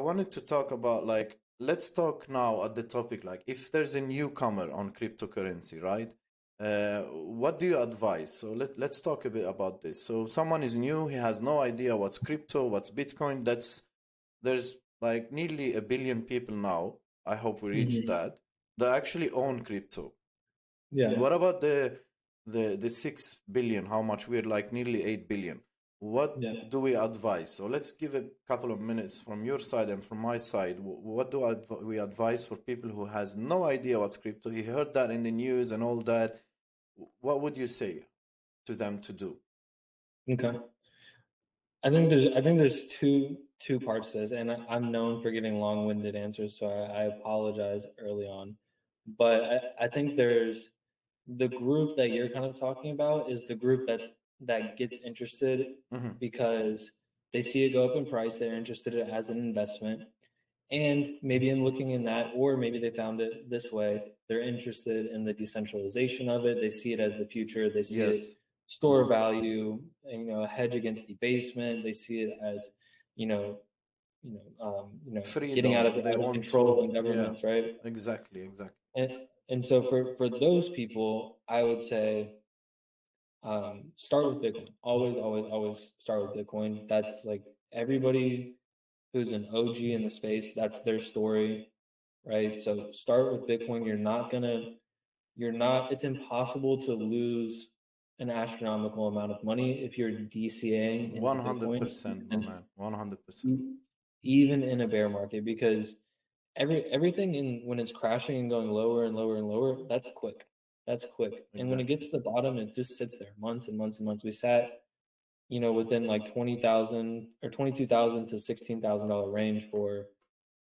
wanted to talk about like, let's talk now at the topic like, if there's a newcomer on cryptocurrency, right? What do you advise? So let's talk a bit about this. So someone is new, he has no idea what's crypto, what's Bitcoin. There's like nearly a billion people now. I hope we reach Hmm. that actually own crypto. Yeah. What about the 6 billion? How much? We're like nearly 8 billion. What Yeah. do we advise? So let's give a couple of minutes from your side and from my side. What do we advise for people who has no idea what's crypto? He heard that in the news and all that. What would you say to them to do? Okay. I think there's two parts to this, and I'm known for giving long-winded answers, so I apologize early on. But I think there's the group that you're kind of talking about is the group that gets interested Hmm. because they see it go up in price, they're interested in it as an investment, and maybe in looking in that, or maybe they found it this way, they're interested in the decentralization of it. They see it as the future. They see it Yes, store value, and, a hedge against debasement. They see it as, you know, getting freedom. They out of want control to. in Yeah, governments, right? exactly, exactly. And so for those people, I would say start with Bitcoin. Always, always, always start with Bitcoin. That's like everybody who's an OG in the space. That's their story, right? So start with Bitcoin. It's impossible to lose an astronomical amount of money if you're DCAing into One hundred Bitcoin, percent, my and man. 100%. e- even in a bear market, because everything in when it's crashing and going lower and lower and lower, that's quick. That's quick. And when it Exactly. gets to the bottom, it just sits there months and months and months. We sat, within like 20,000 or 22,000 to $16,000 range for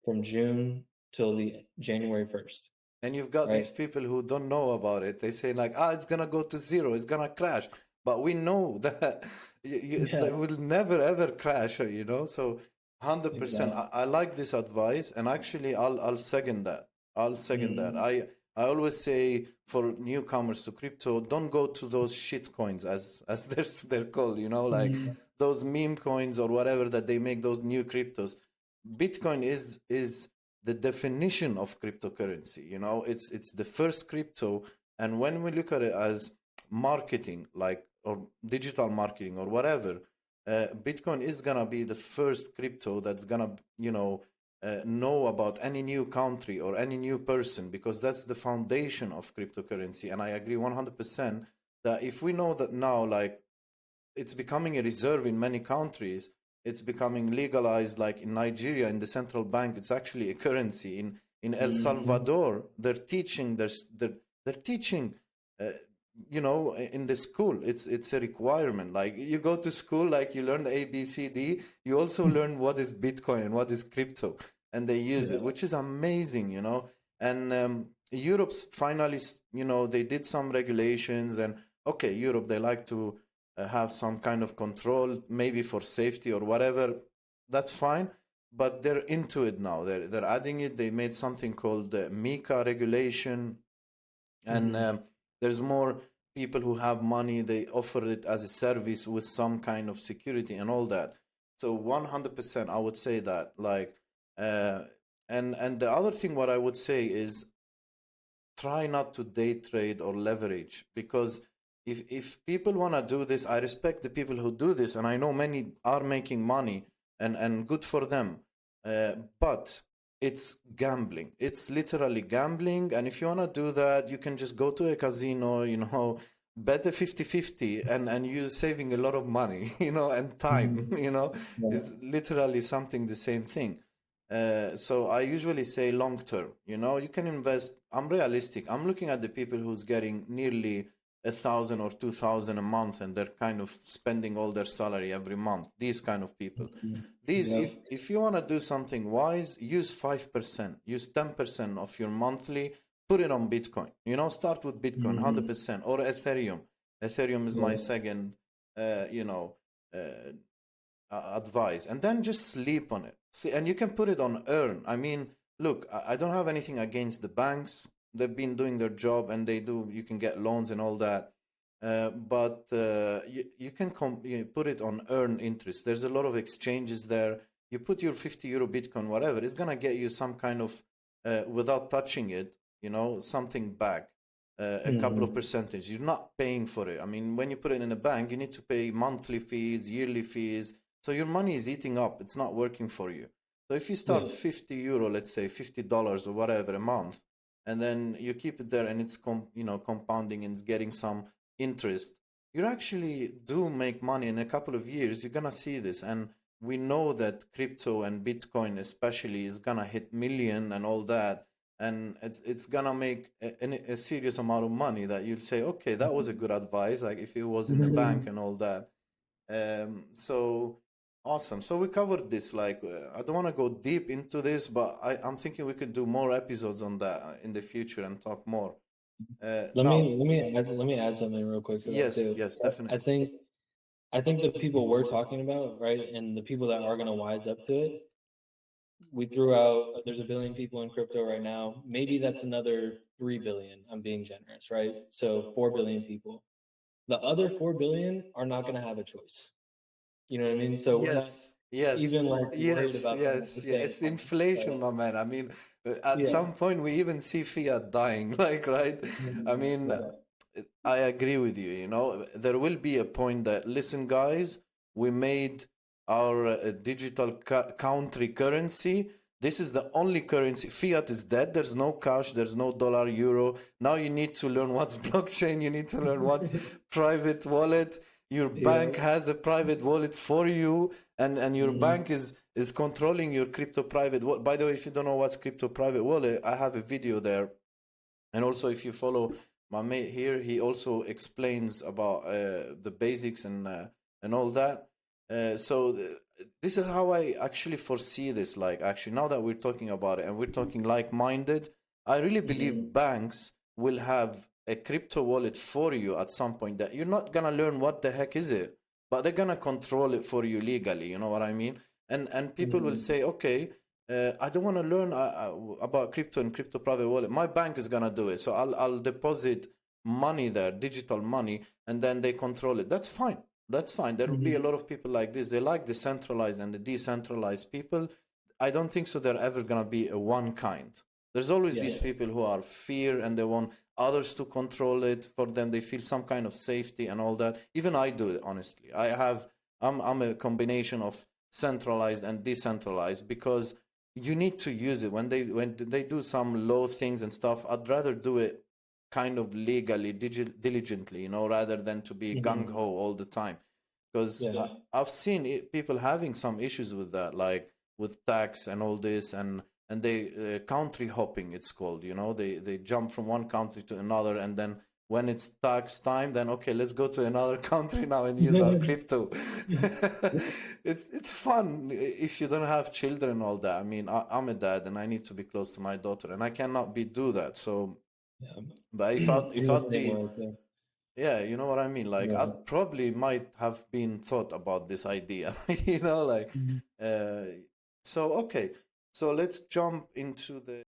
from June till the January 1st, And you've got right? these people who don't know about it. They say like, it's gonna go to zero, it's gonna crash. But we know that Yeah, that will never ever crash, you know. So 100%. exactly. I like this advice, and actually, I'll second that. I'll second that. Mhm. I always say for newcomers to crypto, don't go to those shit coins as they're called, you know, like Mhm. those meme coins or whatever that they make those new cryptos. Bitcoin is the definition of cryptocurrency. You know, it's the first crypto, and when we look at it as marketing, like or digital marketing or whatever, Bitcoin is gonna be the first crypto that's gonna know about any new country or any new person, because that's the foundation of cryptocurrency. And I agree 100% that if we know that now, like it's becoming a reserve in many countries. It's becoming legalized, like in Nigeria, in the central bank. It's actually a currency. In El Mhm. Salvador, they're teaching, uh, in the school. It's a requirement. Like you go to school, like you learn A, B, C, D. You also learn what is Bitcoin and what is crypto, and they use it, Yeah. which is amazing. And Europe's finally, they did some regulations, and okay, Europe, they like to have some kind of control, maybe for safety or whatever. That's fine, but they're into it now. They're adding it. They made something called the MiCA regulation, and Mhm. there's more people who have money. They offer it as a service with some kind of security and all that. So 100%, I would say that like, uh, and the other thing, what I would say is try not to day trade or leverage, because if people want to do this, I respect the people who do this, and I know many are making money, and good for them. But it's gambling. It's literally gambling, and if you want to do that, you can just go to a casino, bet a 50-50, and you're saving a lot of money, and time, Mhm. Yeah. is literally something the same thing. So I usually say long term. You can invest. I'm realistic. I'm looking at the people who's getting nearly 1,000 or 2,000 a month, and they're kind of spending all their salary every month. These kind of people. Mhm. These, Yep. if you want to do something wise, use 5%, use 10% of your monthly, put it on Bitcoin. Start with Bitcoin, Mhm. 100%, or Ethereum. Ethereum is my Yeah. second. Uh, you know. Uh, Advice, and then just sleep on it. See, and you can put it on earn. I mean, look, I don't have anything against the banks. They've been doing their job, and they do. You can get loans and all that, but you can put it on earn interest. There's a lot of exchanges there. you put your 50 euro Bitcoin, whatever, it's gonna get you some kind of without touching it, something back. A couple of percentage. You're not paying for it. I mean, when you put it in a bank, you need to pay monthly fees, yearly fees. So your money is eating up. It's not working for you. So if you start 50 euro, let's say $50 or whatever a month, and then you keep it there and it's compounding and it's getting some interest, you actually do make money. In a couple of years, you're gonna see this. And we know that crypto and Bitcoin especially is gonna hit million and all that, and it's gonna make a serious amount of money that you'll say, okay, that was a good advice, like if it was in the bank and all that. So awesome. So we covered this. Like I don't want to go deep into this, but I'm thinking we could do more episodes on that in the future and talk more. Let me add something real quick to that too. Yes, definitely. I think the people we're talking about, right, and the people that are going to wise up to it, we threw out, there's 1 billion people in crypto right now. Maybe that's another 3 billion. I'm being generous, right? So 4 billion people. The other 4 billion are not going to have a choice. You know what I mean? So we're not even like worried about them at the same It's time. inflation, my man. I mean, at some point we even see fiat dying, like, right? I mean, I agree with you. There will be a point that, listen, guys, we made our digital country currency. This is the only currency. Fiat is dead. There's no cash. There's no dollar, euro. Now you need to learn what's blockchain. You need to learn what's private wallet. Your bank has a private wallet for you, and your bank is controlling your crypto private wallet. By the way, if you don't know what's crypto private wallet, I have a video there. And also, if you follow my mate here, he also explains about the basics and all that. This is how I actually foresee this. Like, actually, now that we're talking about it and we're talking like-minded, I really believe banks will have a crypto wallet for you at some point that you're not gonna learn what the heck is it, but they're gonna control it for you legally. You know what I mean? And people will say, okay, I don't want to learn about crypto and crypto private wallet. My bank is gonna do it, so I'll deposit money there, digital money, and then they control it. That's fine. That's fine. There will be a lot of people like this. They like the centralized and the decentralized people. I don't think so. They're ever gonna be a one kind. There's always these people who are fear and they want others to control it for them. They feel some kind of safety and all that. Even I do it, honestly. I'm a combination of centralized and decentralized because you need to use it when they do some low things and stuff. I'd rather do it kind of legally, diligently, rather than to be gung ho all the time. Because I've seen people having some issues with that, like with tax and all this, and they country hopping, it's called. They jump from one country to another, and then when it's tax time, then okay, let's go to another country now and use our crypto. It's fun if you don't have children and all that. I mean, I'm a dad and I need to be close to my daughter, and I cannot do that. So, but if I'd be, you know what I mean. Like I probably might have been thought about this idea, like. So okay, so let's jump into the